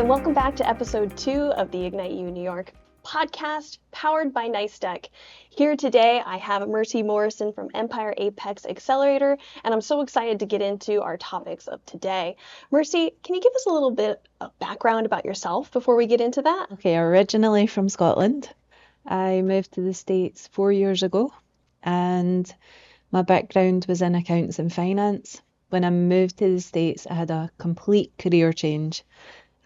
and welcome back to episode 2 of the Ignite You New York podcast, powered by NiceTech. Here today, I have Morrison from Empire Apex Accelerator, and I'm so excited to get into our topics of today. Mercy, can you give us a little bit of background about yourself before we get into that? Okay, originally from Scotland. I moved to the States 4 years ago, and my background was in accounts and finance. When I moved to the States, I had a complete career change.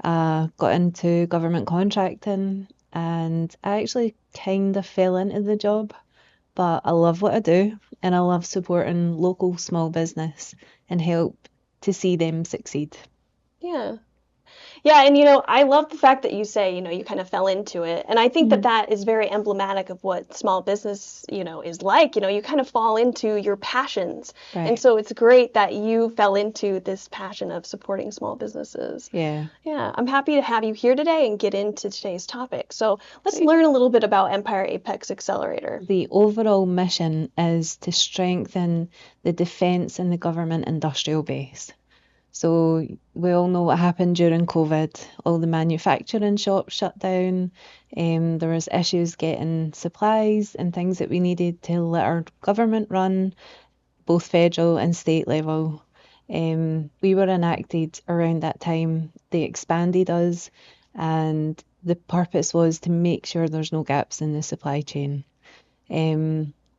Got into government contracting, and I actually kind of fell into the job, but I love what I do, and I love supporting local small business and help to see them succeed. Yeah, and I love the fact that you say, you kind of fell into it. And I think that that is very emblematic of what small business, is like. You kind of fall into your passions. Right. And so it's great that you fell into this passion of supporting small businesses. Yeah. Yeah, I'm happy to have you here today and get into today's topic. So let's learn a little bit about Empire Apex Accelerator. The overall mission is to strengthen the defence and the government industrial base. So we all know what happened during COVID. All the manufacturing shops shut down. There was issues getting supplies and things that we needed to let our government run, both federal and state level. We were enacted around that time. They expanded us, and the purpose was to make sure there's no gaps in the supply chain.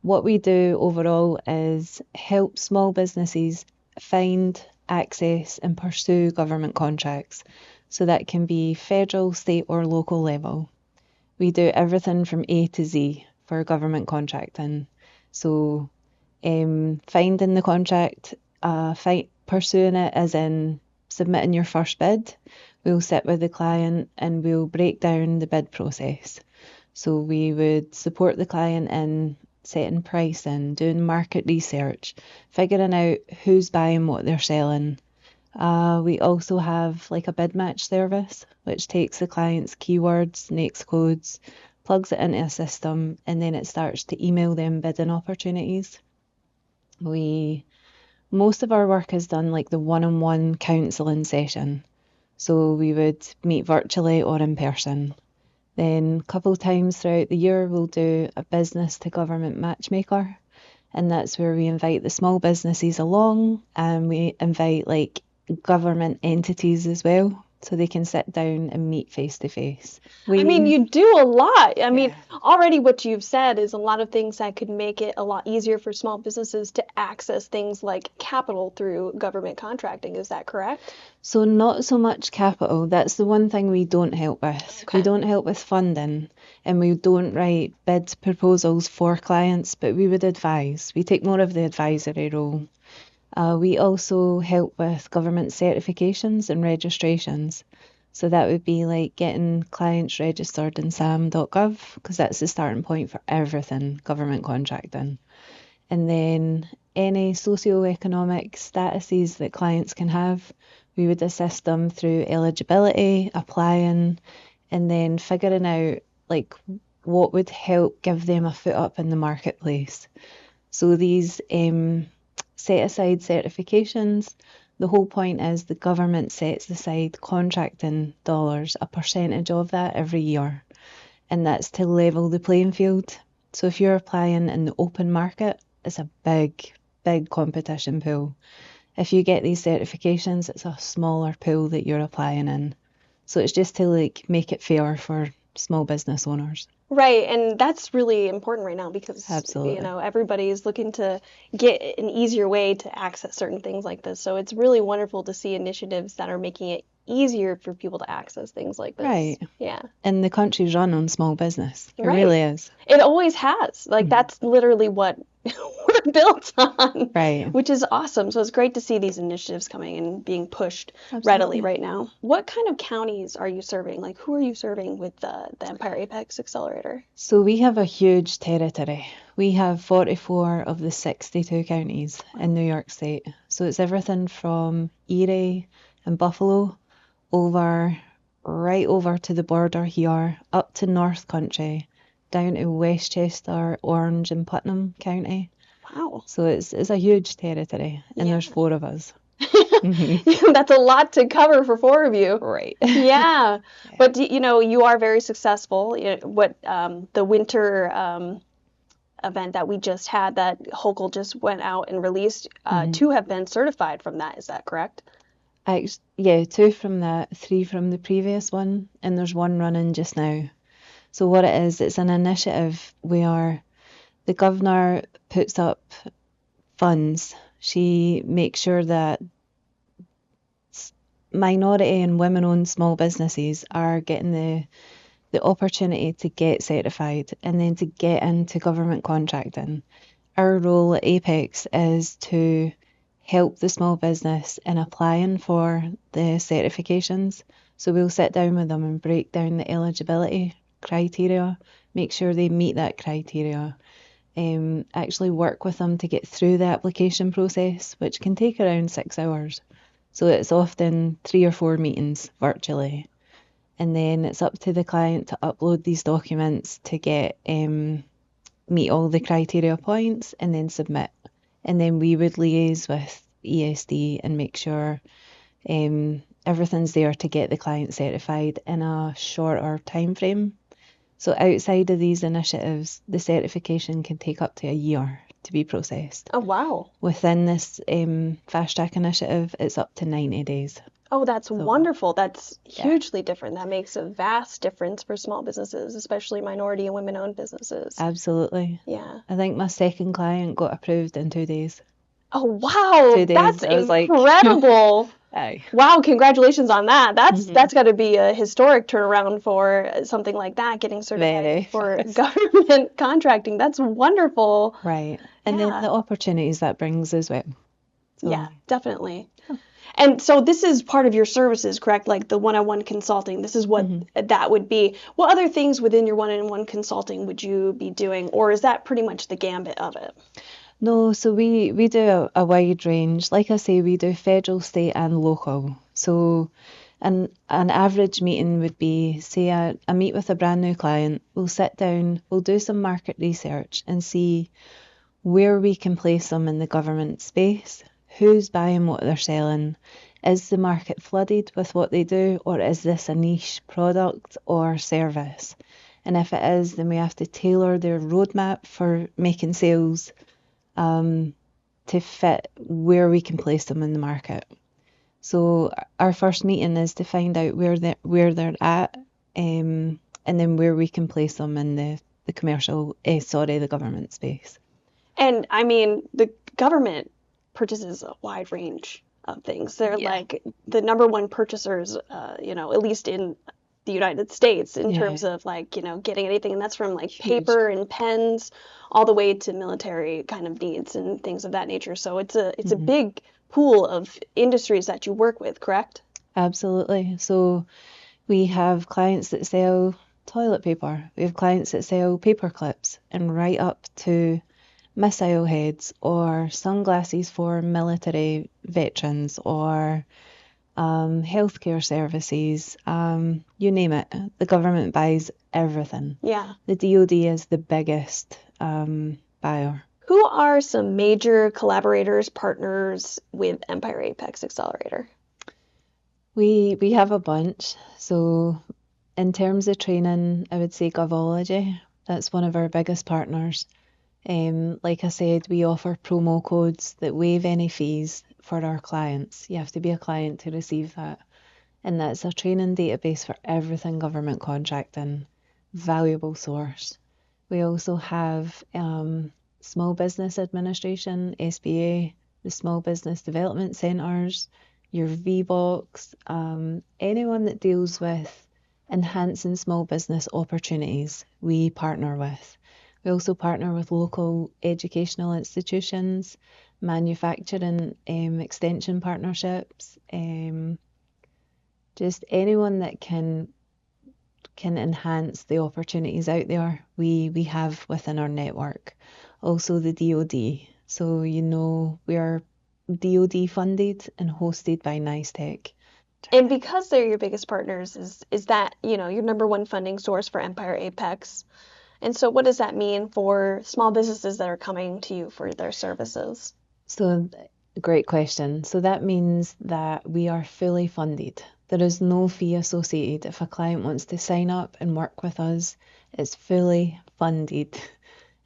What we do overall is help small businesses find, access and pursue government contracts. So that can be federal, state or local level. We do everything from A to Z for government contracting. So finding the contract, pursuing it as in submitting your first bid. We'll sit with the client and we'll break down the bid process. So we would support the client in setting pricing, doing market research, figuring out who's buying what they're selling. We also have like a bid match service, which takes the client's keywords, NAICS codes, plugs it into a system, and then it starts to email them bidding opportunities. Most of our work is done like the one-on-one counselling session. So we would meet virtually or in person. Then a couple of times throughout the year, we'll do a business to government matchmaker. And that's where we invite the small businesses along, and we invite like government entities as well, so they can sit down and meet face to face. You do a lot. Already what you've said is a lot of things that could make it a lot easier for small businesses to access things like capital through government contracting. Is that correct? So not so much capital. That's the one thing we don't help with. Okay. We don't help with funding, and we don't write bid proposals for clients, but we would advise. We take more of the advisory role. We also help with government certifications and registrations. So that would be like getting clients registered in sam.gov, because that's the starting point for everything government contracting. And then any socioeconomic statuses that clients can have, we would assist them through eligibility, applying, and then figuring out like what would help give them a foot up in the marketplace. So these set aside certifications, the whole point is the government sets aside contracting dollars, a percentage of that every year, and that's to level the playing field. So if you're applying in the open market, it's a big competition pool. If you get these certifications, it's a smaller pool that you're applying in. So it's just to like make it fair for small business owners. Right, and that's really important right now because Absolutely. Everybody is looking to get an easier way to access certain things like this. So it's really wonderful to see initiatives that are making it easier for people to access things like this. Right. Yeah. And the country's run on small business. It really is. It always has. Like that's literally what we're built on. Right. Which is awesome. So it's great to see these initiatives coming and being pushed readily right now. What kind of counties are you serving? Like who are you serving with the Empire Apex Accelerator? So we have a huge territory. We have 44 of the 62 counties in New York State. So it's everything from Erie and Buffalo right over to the border here, up to North Country, down to Westchester, Orange and Putnam County. Wow. So it's a huge territory, and there's 4 of us. That's a lot to cover for four of you. Right. Yeah. Yeah. But you are very successful. The winter event that we just had that Hochul just went out and released, two have been certified from that. Is that correct? Yeah, 2 from that, 3 from the previous one, and there's 1 running just now. So what it is, it's an initiative where the governor puts up funds. She makes sure that minority and women-owned small businesses are getting the opportunity to get certified and then to get into government contracting. Our role at Apex is to help the small business in applying for the certifications. So we'll sit down with them and break down the eligibility criteria, make sure they meet that criteria, actually work with them to get through the application process, which can take around 6 hours. So it's often 3 or 4 meetings virtually. And then it's up to the client to upload these documents to get meet all the criteria points and then submit. And then we would liaise with ESD and make sure everything's there to get the client certified in a shorter time frame. So outside of these initiatives, the certification can take up to a year to be processed. Oh, wow. Within this fast track initiative, it's up to 90 days. Oh, that's wonderful. That's hugely different. That makes a vast difference for small businesses, especially minority and women-owned businesses. Absolutely. Yeah. I think my second client got approved in 2 days. Oh, wow. 2 days. That's I was incredible. Aye. Wow, congratulations on that. That's got to be a historic turnaround for something like that, getting certified for government contracting. That's wonderful. Right. And then the opportunities that brings as well. So. Yeah, definitely. And so this is part of your services, correct? Like the one-on-one consulting. This is what that would be. What other things within your one-on-one consulting would you be doing? Or is that pretty much the gambit of it? No, so we do a wide range. Like I say, we do federal, state and local. So an average meeting would be, say, I meet with a brand new client. We'll sit down, we'll do some market research and see where we can place them in the government space. Who's buying what they're selling? Is the market flooded with what they do, or is this a niche product or service? And if it is, then we have to tailor their roadmap for making sales to fit where we can place them in the market. So our first meeting is to find out where they're at, and then where we can place them in the government space. And I mean, the government purchases a wide range of things. They're like the number one purchasers, at least in the United States in terms of getting anything. And that's from like paper and pens all the way to military kind of needs and things of that nature. So it's a big pool of industries that you work with, correct? Absolutely. So we have clients that sell toilet paper. We have clients that sell paper clips, and right up to missile heads or sunglasses for military veterans or healthcare services, you name it. The government buys everything. Yeah. The DoD is the biggest buyer. Who are some major collaborators, partners with Empire Apex Accelerator? We have a bunch. So in terms of training, I would say Govology. That's one of our biggest partners. Like I said, we offer promo codes that waive any fees for our clients. You have to be a client to receive that. And that's a training database for everything government contracting. Valuable source. We also have Small Business Administration, SBA, the Small Business Development Centres, your VBox, anyone that deals with enhancing small business opportunities, we partner with. We also partner with local educational institutions, manufacturing extension partnerships, just anyone that can enhance the opportunities out there, we have within our network. Also the DoD. So we are DoD funded and hosted by NICE. And because they're your biggest partners, is that your number one funding source for Empire Apex? And so what does that mean for small businesses that are coming to you for their services? So Great question. So that means that we are fully funded. There is no fee associated. If a client wants to sign up and work with us, it's fully funded.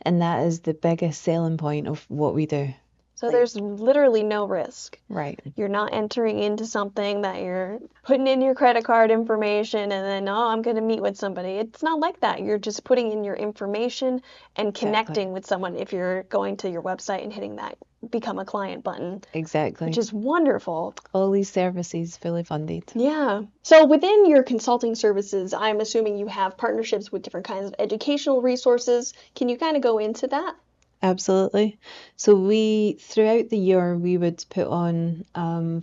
And that is the biggest selling point of what we do. So there's literally no risk. Right. You're not entering into something that you're putting in your credit card information and then, oh, I'm going to meet with somebody. It's not like that. You're just putting in your information and connecting with someone if you're going to your website and hitting that become a client button, Exactly. which is wonderful. All these services fully funded. Yeah. So within your consulting services, I'm assuming you have partnerships with different kinds of educational resources. Can you kind of go into that? Absolutely. So throughout the year, we would put on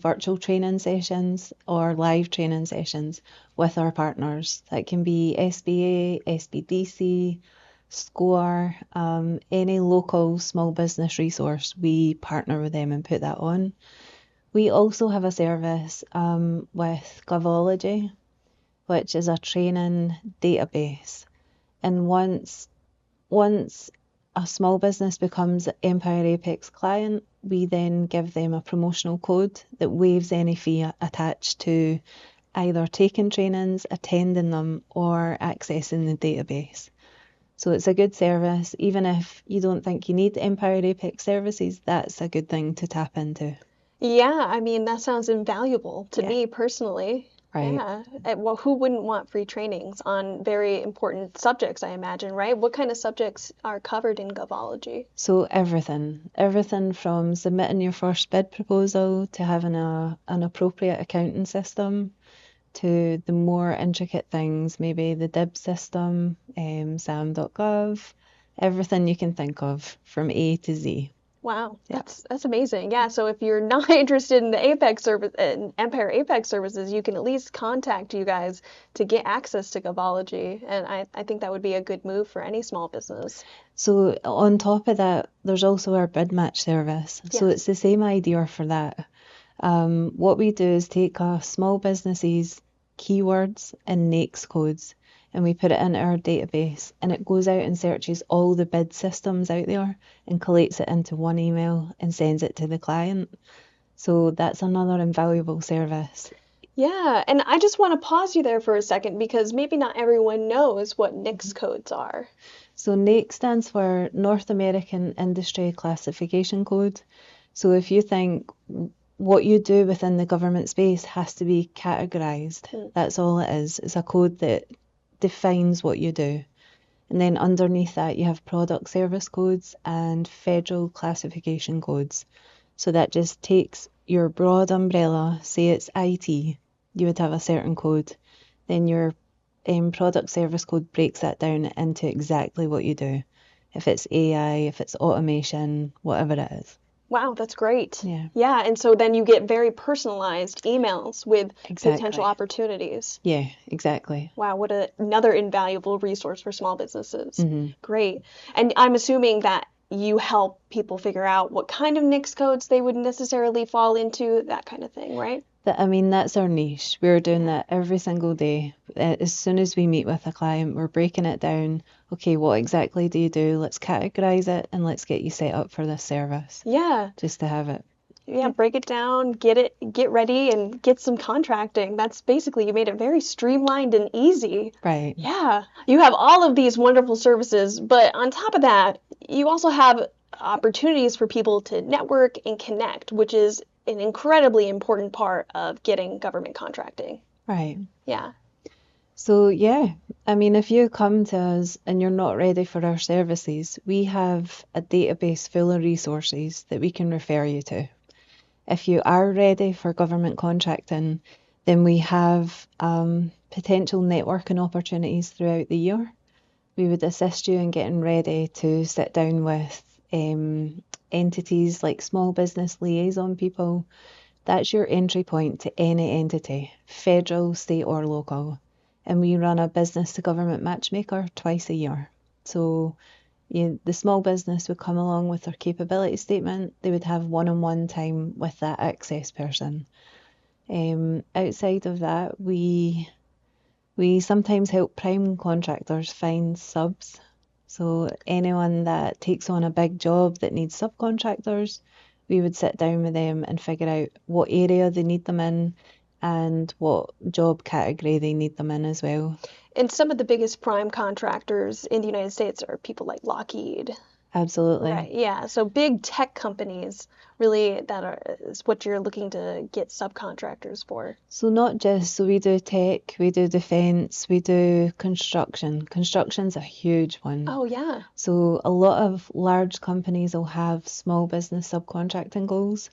virtual training sessions or live training sessions with our partners. That can be SBA, SBDC, SCORE, any local small business resource. We partner with them and put that on. We also have a service with Govology, which is a training database. And once a small business becomes Empire Apex client, we then give them a promotional code that waives any fee attached to either taking trainings, attending them, or accessing the database. So it's a good service. Even if you don't think you need Empire Apex services, that's a good thing to tap into. Yeah, I mean, that sounds invaluable to me personally. Right. Yeah. Well, who wouldn't want free trainings on very important subjects, I imagine, right? What kind of subjects are covered in Govology? So everything from submitting your first bid proposal to having an appropriate accounting system to the more intricate things, maybe the DIB system, sam.gov, everything you can think of from A to Z. Wow, that's amazing. Yeah, so if you're not interested in the Apex service, in Empire Apex services, you can at least contact you guys to get access to Govology, and I think that would be a good move for any small business. So on top of that, there's also our bid match service. So it's the same idea for that. What we do is take a small business's keywords and NAICS codes and we put it in our database and it goes out and searches all the bid systems out there and collates it into one email and sends it to the client. So that's another invaluable service. Yeah, and I just want to pause you there for a second because maybe not everyone knows what NAICS codes are. So NAICS stands for North American Industry Classification Code. So if you think what you do within the government space has to be categorized. That's all it is. It's a code that defines what you do. And then underneath that, you have product service codes and federal classification codes. So that just takes your broad umbrella, say it's IT, you would have a certain code. Then your product service code breaks that down into exactly what you do. If it's AI, if it's automation, whatever it is. Wow, that's great. Yeah. Yeah, and so then you get very personalized emails with potential opportunities. Yeah, exactly. Wow, what another invaluable resource for small businesses. Great. And I'm assuming that you help people figure out what kind of NAICS codes they would necessarily fall into, that kind of thing, right? I mean, that's our niche. We're doing that every single day. As soon as we meet with a client, we're breaking it down. Okay, what exactly do you do? Let's categorize it and let's get you set up for this service. Yeah. Just to have it. Yeah, break it down, get ready and get some contracting. That's basically, you made it very streamlined and easy. Right. Yeah. You have all of these wonderful services, but on top of that, you also have opportunities for people to network and connect, which is an incredibly important part of getting government contracting. Right. Yeah. So, yeah, I mean, if you come to us and you're not ready for our services, we have a database full of resources that we can refer you to. If you are ready for government contracting, then we have potential networking opportunities throughout the year. We would assist you in getting ready to sit down with entities like small business liaison people. That's your entry point to any entity, federal, state or local. And we run a business to government matchmaker twice a year. So the small business would come along with their capability statement. They would have one-on-one time with that access person. Outside of that, we sometimes help prime contractors find subs. So anyone that takes on a big job that needs subcontractors, we would sit down with them and figure out what area they need them in and what job category they need them in as well. And some of the biggest prime contractors in the United States are people like Lockheed. Absolutely. Right, yeah. So big tech companies really is what you're looking to get subcontractors for. So not just, so we do tech, we do defence, we do construction. Construction's a huge one. Oh, yeah. So a lot of large companies will have small business subcontracting goals,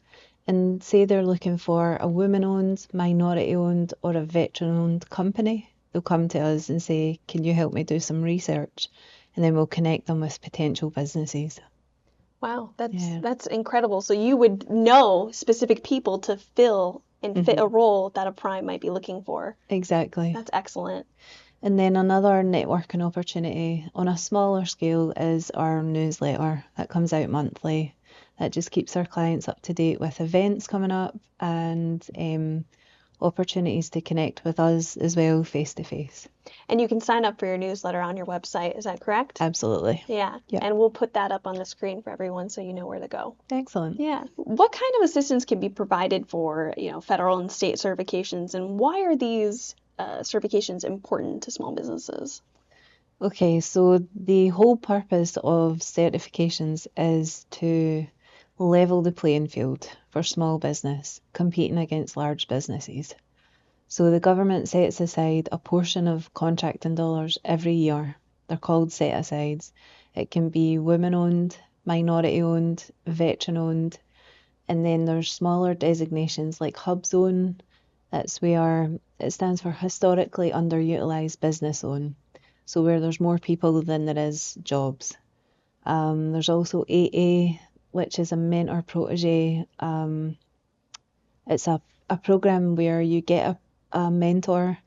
and say they're looking for a woman-owned, minority-owned, or a veteran-owned company. They'll come to us and say, can you help me do some research? And then we'll connect them with potential businesses. Wow, Yeah. that's incredible. So you would know specific people to fill and fit a role that a prime might be looking for. Exactly. That's excellent. And then another networking opportunity on a smaller scale is our newsletter that comes out monthly. That just keeps our clients up to date with events coming up and opportunities to connect with us as well face to face. And you can sign up for your newsletter on your website, is that correct? Absolutely. Yeah. Yep. And we'll put that up on the screen for everyone so you know where to go. Excellent. Yeah. What kind of assistance can be provided for, federal and state certifications, and why are these certifications important to small businesses? Okay, so the whole purpose of certifications is to level the playing field for small business competing against large businesses. So the government sets aside a portion of contracting dollars every year. They're called set-asides. It can be women-owned, minority-owned, veteran-owned, and then there's smaller designations like Hub Zone. That's where it stands for Historically Underutilised Business Zone. So where there's more people than there is jobs. There's also AA, which is a mentor protege. It's a program where you get a mentor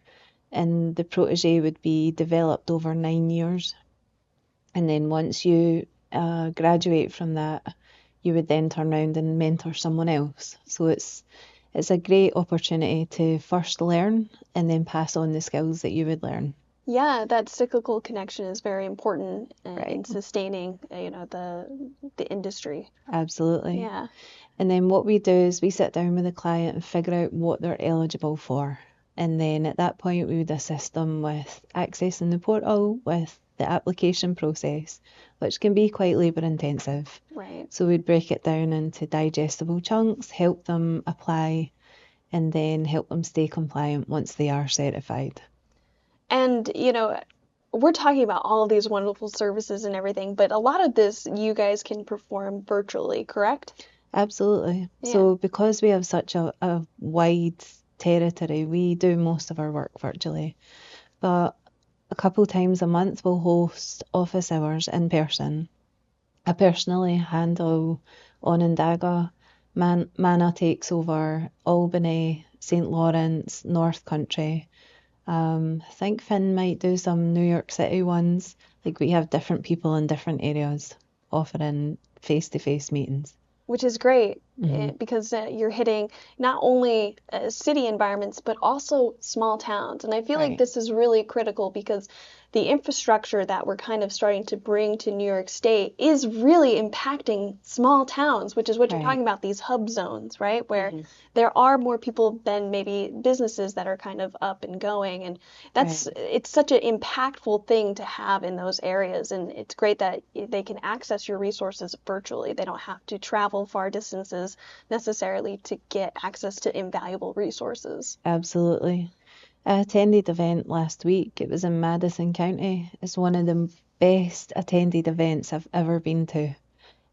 and the protege would be developed over 9 years. And then once you graduate from that, you would then turn around and mentor someone else. So it's a great opportunity to first learn and then pass on the skills that you would learn. Yeah, that cyclical connection is very important in Right. sustaining, the industry. Absolutely. Yeah. And then what we do is we sit down with the client and figure out what they're eligible for. And then at that point, we would assist them with accessing the portal, with the application process, which can be quite labour intensive. Right. So we'd break it down into digestible chunks, help them apply, and then help them stay compliant once they are certified. And, we're talking about all of these wonderful services and everything, but a lot of this you guys can perform virtually, correct? Absolutely. Yeah. So because we have such a wide territory, we do most of our work virtually. But a couple times a month we'll host office hours in person. I personally handle Onondaga. Mana takes over Albany, St. Lawrence, North Country. I think Finn might do some New York City ones. Like we have different people in different areas offering face-to-face meetings. Which is great because you're hitting not only city environments, but also small towns. And I feel like Right. this is really critical because the infrastructure that we're kind of starting to bring to New York State is really impacting small towns, which is what you're Right. talking about, these hub zones, right? Where there are more people than maybe businesses that are kind of up and going. And it's such an impactful thing to have in those areas. And it's great that they can access your resources virtually. They don't have to travel far distances necessarily to get access to invaluable resources. Absolutely. I attended an event last week. It was in Madison County. It's one of the best attended events I've ever been to.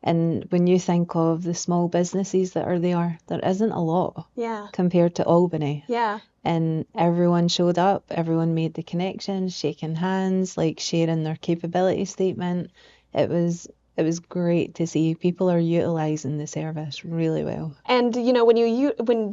And when you think of the small businesses that are there isn't a lot Yeah. compared to Albany. Yeah. And everyone showed up, everyone made the connection, shaking hands, like sharing their capability statement. It was great to see people are utilising the service really well. And when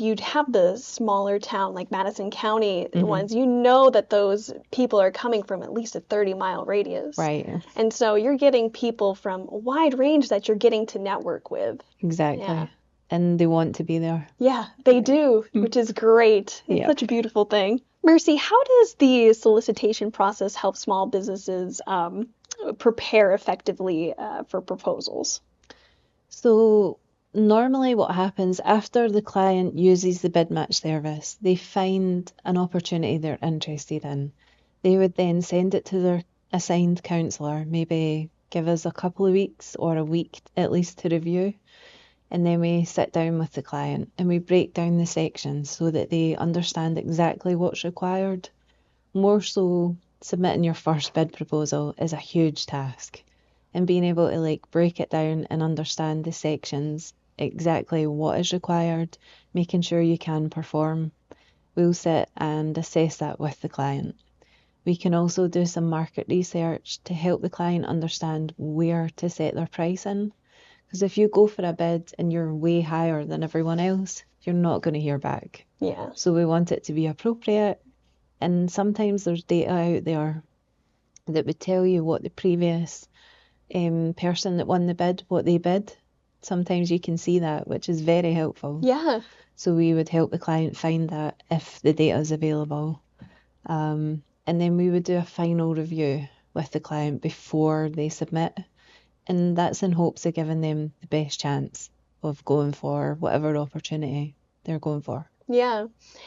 you'd have the smaller town like Madison County ones, that those people are coming from at least a 30-mile radius. Right. And so you're getting people from a wide range that you're getting to network with. Exactly. Yeah. And they want to be there. Yeah, they do, which is great. It's such a beautiful thing. Mercy, how does the solicitation process help small businesses prepare effectively for proposals? So normally what happens after the client uses the bid match service, they find an opportunity they're interested in. They would then send it to their assigned counsellor, maybe give us a couple of weeks or a week at least to review. And then we sit down with the client and we break down the sections so that they understand exactly what's required. More so, submitting your first bid proposal is a huge task. And being able to like break it down and understand the sections, exactly what is required, making sure you can perform. We'll sit and assess that with the client. We can also do some market research to help the client understand where to set their pricing. Because if you go for a bid and you're way higher than everyone else, you're not going to hear back. Yeah. So we want it to be appropriate. And sometimes there's data out there that would tell you what the previous person that won the bid, what they bid. Sometimes you can see that, which is very helpful. Yeah. So we would help the client find that if the data is available. And then we would do a final review with the client before they submit. And that's in hopes of giving them the best chance of going for whatever opportunity they're going for. Yeah.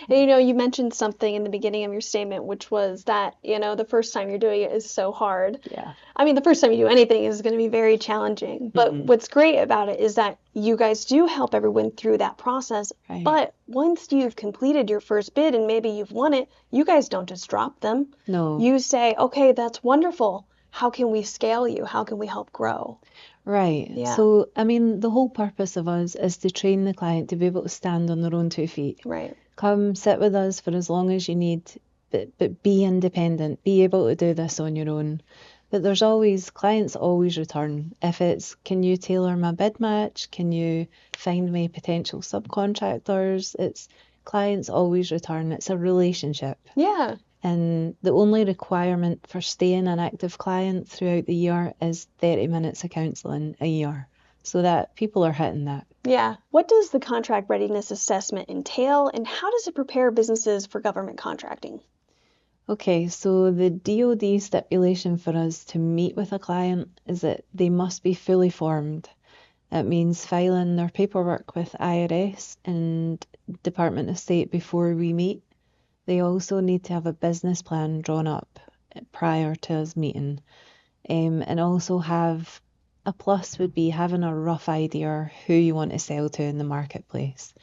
And you mentioned something in the beginning of your statement, which was that, the first time you're doing it is so hard. Yeah. I mean, the first time you do anything is going to be very challenging. But what's great about it is that you guys do help everyone through that process. Right. But once you've completed your first bid and maybe you've won it, you guys don't just drop them. No. You say, okay, that's wonderful. How can we scale you? How can we help grow? Right. Yeah. So, I mean, the whole purpose of us is to train the client to be able to stand on their own 2 feet. Right. Come sit with us for as long as you need, but be independent, be able to do this on your own. But clients always return. If it's, can you tailor my bid match? Can you find me potential subcontractors? Clients always return. It's a relationship. Yeah. And the only requirement for staying an active client throughout the year is 30 minutes of counselling a year. So that people are hitting that. Yeah. What does the contract readiness assessment entail, and how does it prepare businesses for government contracting? Okay, so the DoD stipulation for us to meet with a client is that they must be fully formed. It means filing their paperwork with IRS and Department of State before we meet. They also need to have a business plan drawn up prior to us meeting. And also have a plus would be having a rough idea who you want to sell to in the marketplace.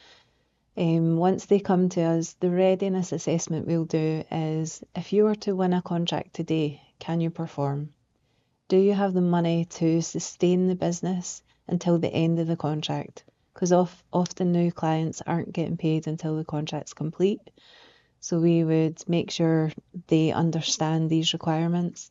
Once they come to us, the readiness assessment we'll do is, if you were to win a contract today, can you perform? Do you have the money to sustain the business until the end of the contract? Because often new clients aren't getting paid until the contract's complete. So we would make sure they understand these requirements,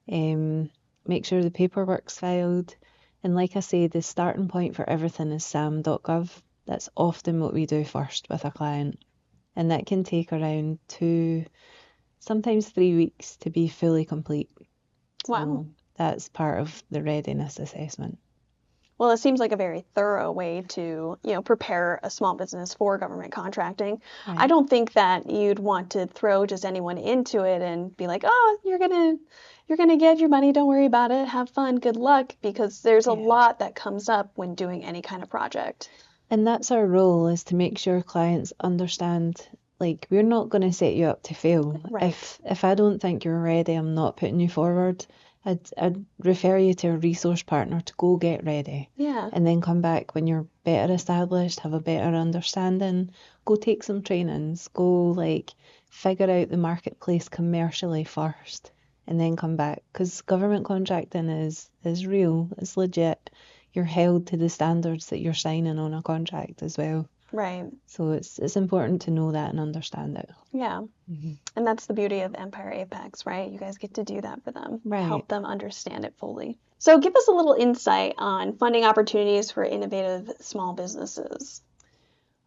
make sure the paperwork's filed. And like I say, the starting point for everything is sam.gov. That's often what we do first with a client. And that can take around 2, sometimes 3 weeks to be fully complete. Wow. So that's part of the readiness assessment. Well, it seems like a very thorough way to, prepare a small business for government contracting. Right. I don't think that you'd want to throw just anyone into it and be like, oh, you're gonna get your money, don't worry about it, have fun, good luck, because there's a lot that comes up when doing any kind of project. And that's our role, is to make sure clients understand, like, we're not going to set you up to fail. Right. If I don't think you're ready, I'm not putting you forward. I'd refer you to a resource partner to go get ready. Yeah. And then come back when you're better established, have a better understanding, go take some trainings, go figure out the marketplace commercially first, and then come back. Because government contracting is real, it's legit. You're held to the standards that you're signing on a contract as well. Right. So it's important to know that and understand it. Yeah. And that's the beauty of Empire Apex, right? You guys get to do that for them. Right. Help them understand it fully. So give us a little insight on funding opportunities for innovative small businesses.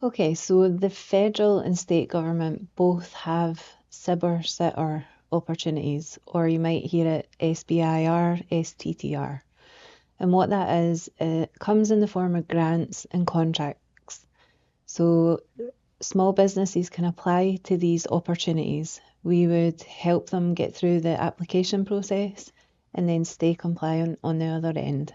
Okay, so the federal and state government both have SIBR opportunities, or you might hear it SBIR, STTR. And what that is, it comes in the form of grants and contracts. So small businesses can apply to these opportunities. We would help them get through the application process and then stay compliant on the other end.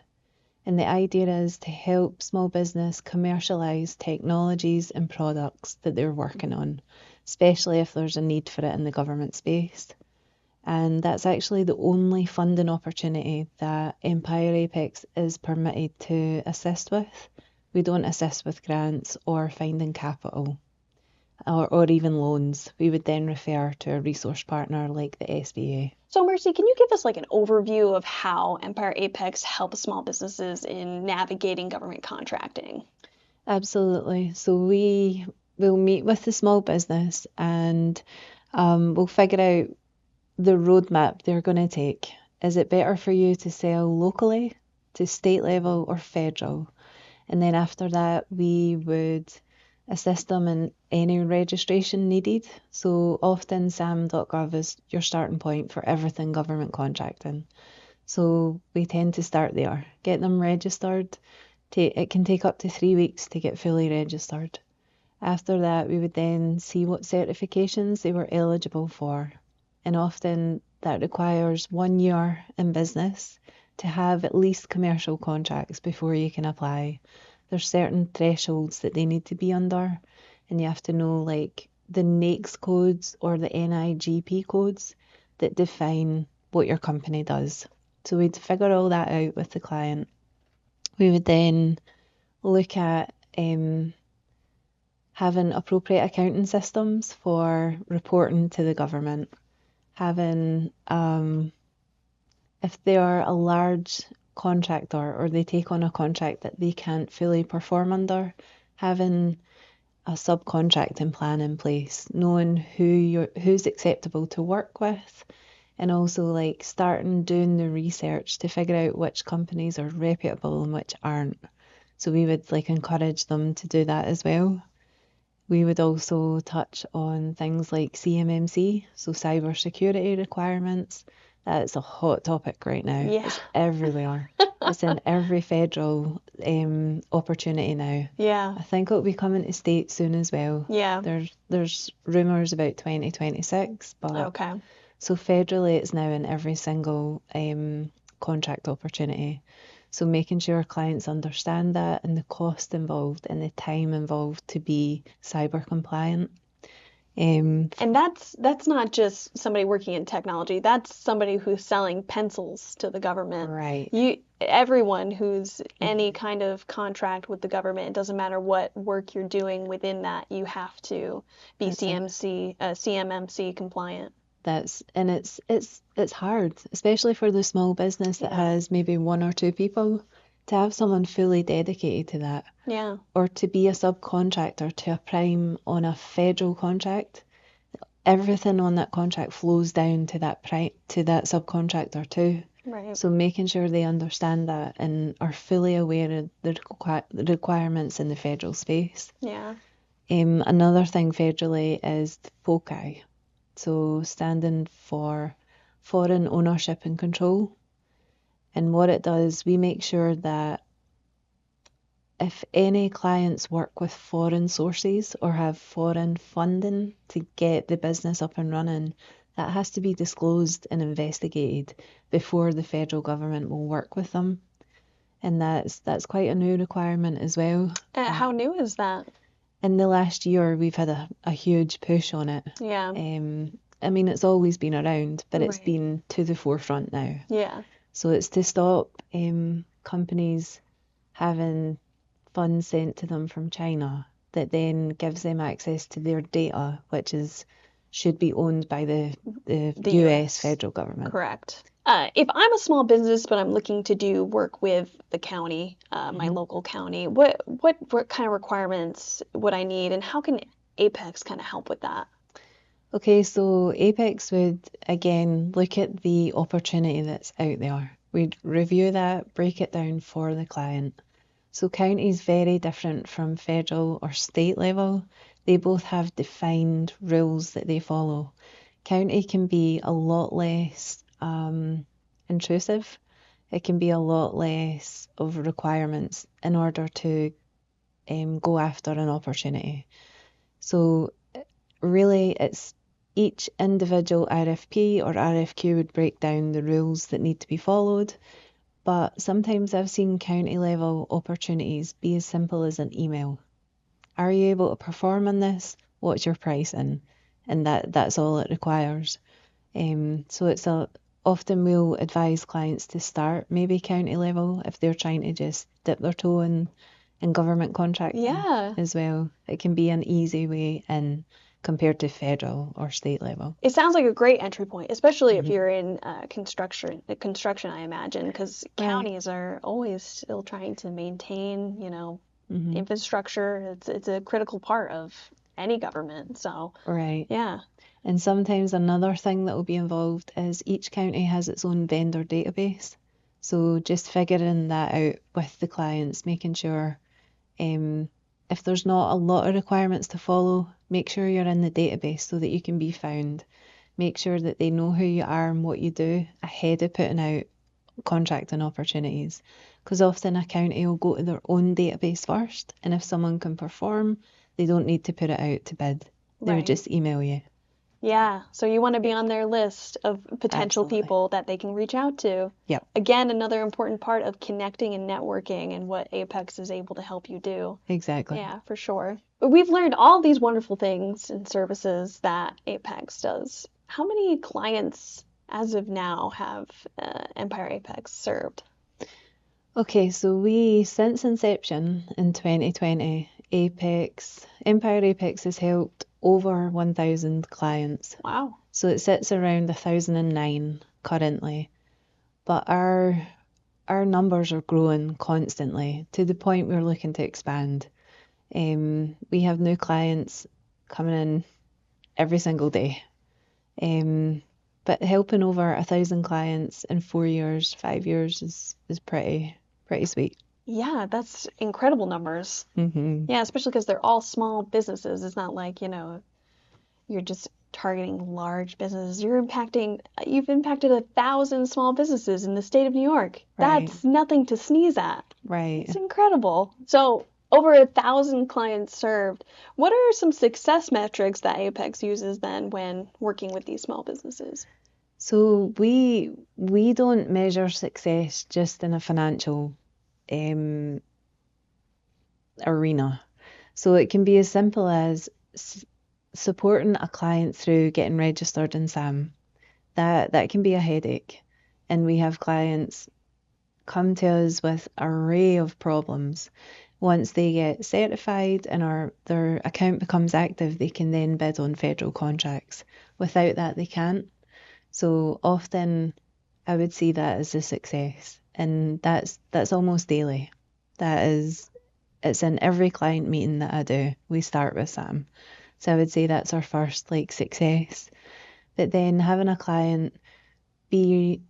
And the idea is to help small business commercialise technologies and products that they're working on, especially if there's a need for it in the government space. And that's actually the only funding opportunity that Empire Apex is permitted to assist with. We don't assist with grants or finding capital or even loans. We would then refer to a resource partner like the SBA. So Mercy, can you give us like an overview of how Empire Apex helps small businesses in navigating government contracting? Absolutely. So we will meet with the small business and we'll figure out the roadmap they're going to take. Is it better for you to sell locally, to state level, or federal? And then after that, we would assist them in any registration needed. So often sam.gov is your starting point for everything government contracting. So we tend to start there, get them registered. It can take up to 3 weeks to get fully registered. After that, we would then see what certifications they were eligible for. And often that requires 1 year in business to have at least commercial contracts before you can apply. There's certain thresholds that they need to be under, and you have to know like the NAICS codes or the NIGP codes that define what your company does. So we'd figure all that out with the client. We would then look at having appropriate accounting systems for reporting to the government, having if they are a large contractor or they take on a contract that they can't fully perform under, having a subcontracting plan in place, knowing who's acceptable to work with, and also like starting doing the research to figure out which companies are reputable and which aren't. So we would like encourage them to do that as well. We would also touch on things like CMMC, so cyber security requirements. That's a hot topic right now. Yeah. It's everywhere. It's in every federal opportunity now. Yeah. I think it'll be coming to state soon as well. Yeah. There's rumours about 2026, but Okay. so federally it's now in every single contract opportunity. So making sure clients understand that and the cost involved and the time involved to be cyber compliant. And that's not just somebody working in technology. That's somebody who's selling pencils to the government. Right. Everyone who's any kind of contract with the government, it doesn't matter what work you're doing within that, you have to be CMMC compliant. It's hard, especially for the small business that has maybe 1 or 2 people, to have someone fully dedicated to that. Yeah. Or to be a subcontractor to a prime on a federal contract. Everything on that contract flows down to that subcontractor too. Right. So making sure they understand that and are fully aware of the requirements in the federal space. Yeah. Another thing federally is the FOCI. So standing for foreign ownership and control. And what it does, we make sure that if any clients work with foreign sources or have foreign funding to get the business up and running, that has to be disclosed and investigated before the federal government will work with them. And that's quite a new requirement as well. How new is that? In the last year, we've had a huge push on it. Yeah. I mean, it's always been around, but it's Right. been to the forefront now. Yeah. So it's to stop companies having funds sent to them from China that then gives them access to their data, which should be owned by the US federal government. Correct. If I'm a small business but I'm looking to do work with the county, my local county, what kind of requirements would I need, and how can Apex kind of help with that? Okay, so Apex would again look at the opportunity that's out there. We'd review that, break it down for the client. So county is very different from federal or state level. They both have defined rules that they follow. County can be a lot less intrusive. It can be a lot less of requirements in order to go after an opportunity. So really it's each individual RFP or RFQ would break down the rules that need to be followed. But sometimes I've seen county level opportunities be as simple as an email. Are you able to perform on this? What's your pricing? And that's all it requires. So often we'll advise clients to start maybe county level if they're trying to just dip their toe in government contracting Yeah. as well. It can be an easy way in compared to federal or state level. It sounds like a great entry point, especially if you're in construction, I imagine, because counties are always still trying to maintain, infrastructure. It's a critical part of any government. So, Right. yeah. And sometimes another thing that will be involved is each county has its own vendor database. So just figuring that out with the clients, making sure if there's not a lot of requirements to follow, make sure you're in the database so that you can be found. Make sure that they know who you are and what you do ahead of putting out contracting opportunities. Because often a county will go to their own database first, and if someone can perform, they don't need to put it out to bid. They would just email you. Yeah, so you want to be on their list of potential people that they can reach out to. Yep. Again, another important part of connecting and networking and what Apex is able to help you do. Exactly. Yeah, for sure. We've learned all these wonderful things and services that Apex does. How many clients, as of now, have Empire Apex served? Okay, so since inception in 2020, Empire Apex has helped over 1,000 clients. Wow. So it sits around 1,009 currently. But our numbers are growing constantly to the point we're looking to expand. We have new clients coming in every single day. But helping over 1,000 clients in 4 years, 5 years is pretty sweet. Yeah, that's incredible numbers. Yeah, especially because they're all small businesses. It's not like, you're just targeting large businesses. You've impacted 1,000 small businesses in the state of New York. Right. That's nothing to sneeze at. Right. It's incredible. So over 1,000 clients served. What are some success metrics that Apex uses then when working with these small businesses? So we don't measure success just in a financial arena. So it can be as simple as supporting a client through getting registered in SAM. That can be a headache. And we have clients come to us with an array of problems. Once they get certified and their account becomes active, they can then bid on federal contracts. Without that, they can't. So often I would see that as a success. And that's almost daily. It's in every client meeting that I do. We start with SAM. So I would say that's our first success. But then having a client be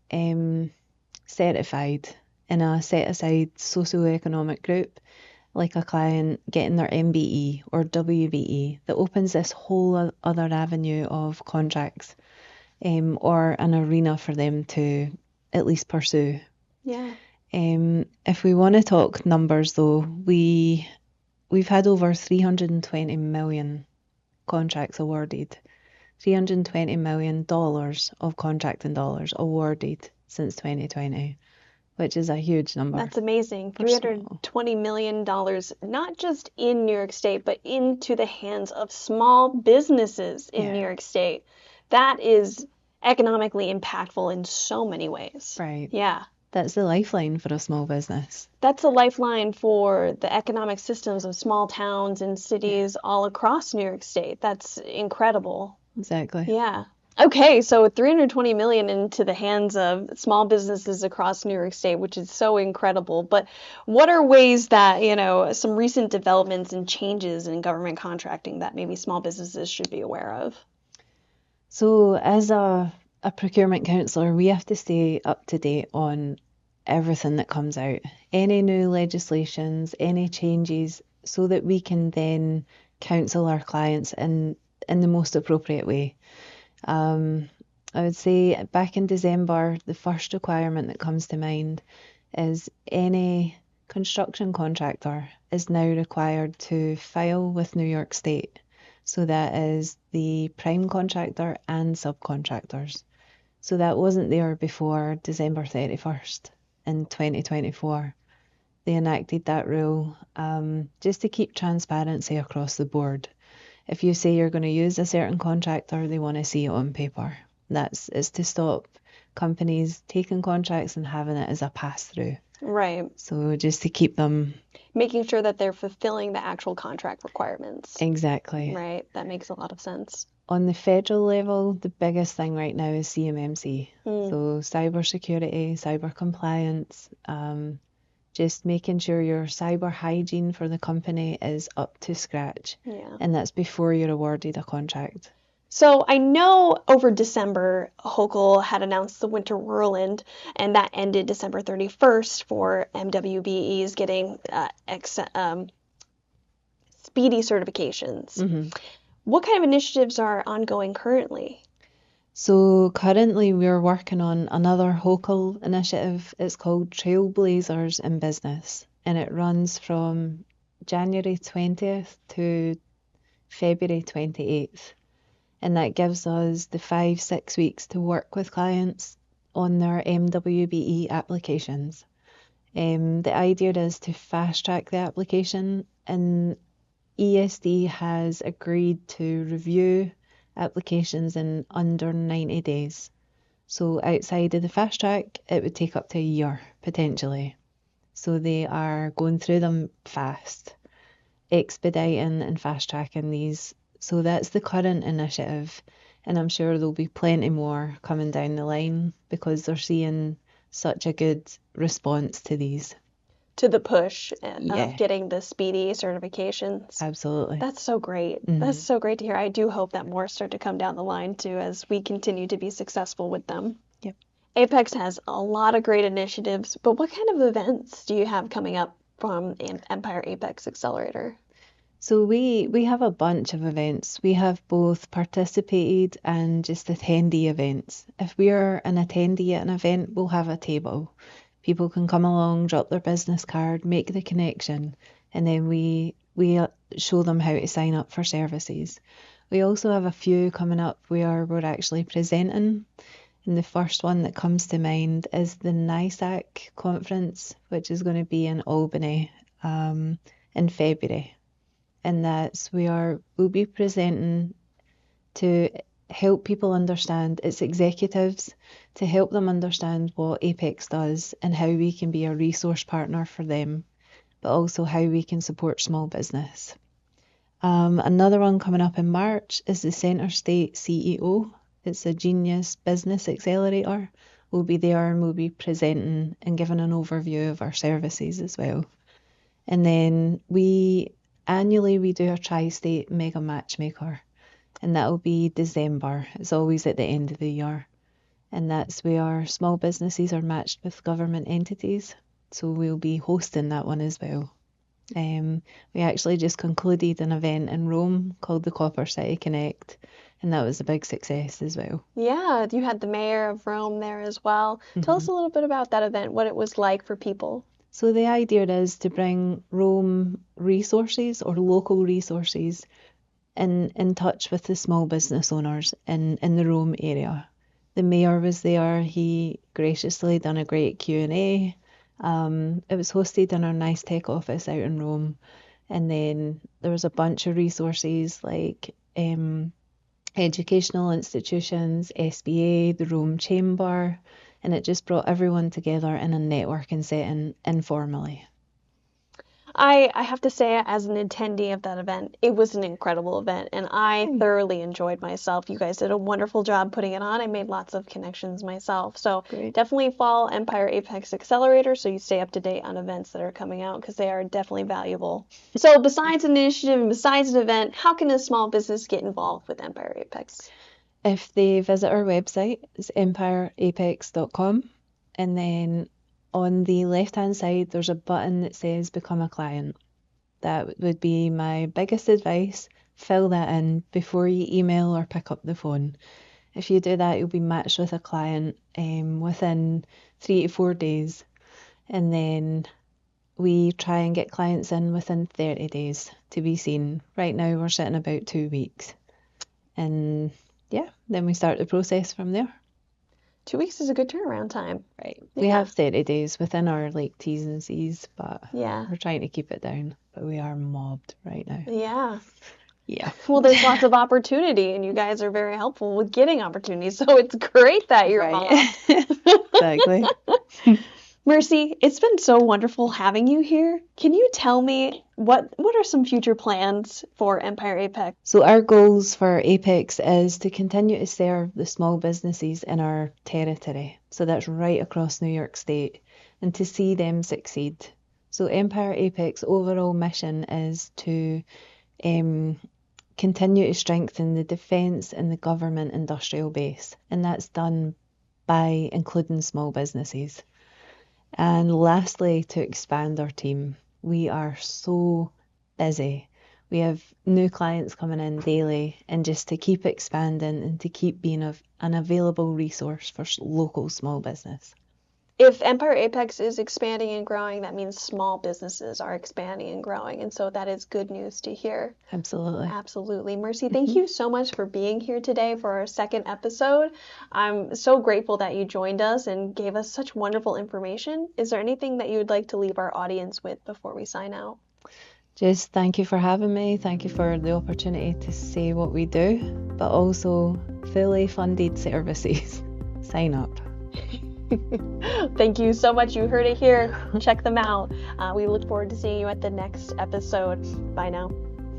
certified in a set aside socioeconomic group, like a client getting their MBE or WBE, that opens this whole other avenue of contracts or an arena for them to at least pursue. Yeah. If we want to talk numbers though, we've had over 320 million contracts awarded. $320 million of contracting dollars awarded since 2020, which is a huge number. That's amazing. $320 million, not just in New York State, but into the hands of small businesses in New York State. That is economically impactful in so many ways. Right. Yeah. That's the lifeline for a small business. That's a lifeline for the economic systems of small towns and cities all across New York State. That's incredible. Exactly. Yeah. Okay, so 320 million into the hands of small businesses across New York State, which is so incredible. But what are ways that, some recent developments and changes in government contracting that maybe small businesses should be aware of? So as a procurement counsellor, we have to stay up to date on everything that comes out, any new legislations, any changes, so that we can then counsel our clients in the most appropriate way. I would say back in December, the first requirement that comes to mind is any construction contractor is now required to file with New York State. So that is the prime contractor and subcontractors. So that wasn't there before December 31st. in 2024. They enacted that rule just to keep transparency across the board. If you say you're going to use a certain contractor, they want to see it on paper. It's to stop companies taking contracts and having it as a pass-through. Right. So just to keep them... Making sure that they're fulfilling the actual contract requirements. Exactly. Right. That makes a lot of sense. On the federal level, the biggest thing right now is CMMC. So cybersecurity, cyber compliance, just making sure your cyber hygiene for the company is up to scratch. Yeah. And that's before you're awarded a contract. So I know over December, Hochul had announced the Winter Whirlwind, and that ended December 31st for MWBEs getting speedy certifications. What kind of initiatives are ongoing currently? So currently we're working on another Hochul initiative. It's called Trailblazers in Business, and it runs from January 20th to February 28th. And that gives us the 5-6 weeks to work with clients on their MWBE applications. The idea is to fast track the application, and ESD has agreed to review applications in under 90 days. So outside of the fast track, it would take up to a year potentially. So they are going through them fast, expediting and fast tracking these. So that's the current initiative, and I'm sure there'll be plenty more coming down the line because they're seeing such a good response to these. To the push of getting the speedy certifications. Absolutely. That's so great. That's so great to hear. I do hope that more start to come down the line too as we continue to be successful with them. Yep. Apex has a lot of great initiatives, but what kind of events do you have coming up from Empire Apex Accelerator? So we have a bunch of events. We have both participated and just attendee events. If we are an attendee at an event, we'll have a table. People can come along, drop their business card, make the connection, and then we show them how to sign up for services. We also have a few coming up where we're actually presenting. And the first one that comes to mind is the NISAC conference, which is going to be in Albany in February. And we'll be presenting to help people understand, it's executives, to help them understand what Apex does and how we can be a resource partner for them, but also how we can support small business. Another one coming up in March is the Center State CEO. It's a Genius Business Accelerator. We'll be there and we'll be presenting and giving an overview of our services as well. And then annually we do a Tri-State Mega Matchmaker, and that'll be December. It's always at the end of the year. And that's where small businesses are matched with government entities. So we'll be hosting that one as well. We actually just concluded an event in Rome called the Copper City Connect, and that was a big success as well. Yeah, you had the mayor of Rome there as well. Tell us a little bit about that event, what it was like for people. So the idea is to bring Rome resources or local resources in touch with the small business owners in the Rome area. The mayor was there. He graciously done a great Q&A. It was hosted in our Nice Tech office out in Rome. And then there was a bunch of resources like educational institutions, SBA, the Rome Chamber, and it just brought everyone together in a networking setting informally. I have to say, as an attendee of that event, it was an incredible event, and I thoroughly enjoyed myself. You guys did a wonderful job putting it on. I made lots of connections myself. So definitely follow Empire Apex Accelerator so you stay up to date on events that are coming out because they are definitely valuable. So besides an initiative and besides an event, how can a small business get involved with Empire Apex? If they visit our website, it's empireapex.com, and then on the left-hand side, there's a button that says Become a Client. That would be my biggest advice. Fill that in before you email or pick up the phone. If you do that, you'll be matched with a client within 3 to 4 days. And then we try and get clients in within 30 days to be seen. Right now, we're sitting about 2 weeks. And yeah, then we start the process from there. 2 weeks is a good turnaround time. Right. We Yeah. have 30 days within our like T's and C's, but Yeah. we're trying to keep it down. But we are mobbed right now. Yeah. Yeah. Well, there's lots of opportunity, and you guys are very helpful with getting opportunities. So it's great that you're Right. mobbed. Exactly. Mercy, it's been so wonderful having you here. Can you tell me what are some future plans for Empire Apex? So our goals for Apex is to continue to serve the small businesses in our territory. So that's right across New York State, and to see them succeed. So Empire Apex overall mission is to continue to strengthen the defence and the government industrial base, and that's done by including small businesses. And lastly, to expand our team. We are so busy. We have new clients coming in daily, and just to keep expanding and to keep being an available resource for local small business. If Empire Apex is expanding and growing, that means small businesses are expanding and growing. And so that is good news to hear. Absolutely. Absolutely. Mercy, thank you so much for being here today for our second episode. I'm so grateful that you joined us and gave us such wonderful information. Is there anything that you would like to leave our audience with before we sign out? Just thank you for having me. Thank you for the opportunity to say what we do, but also fully funded services. Sign up. Thank you so much. You heard it here. Check them out. We look forward to seeing you at the next episode. Bye now.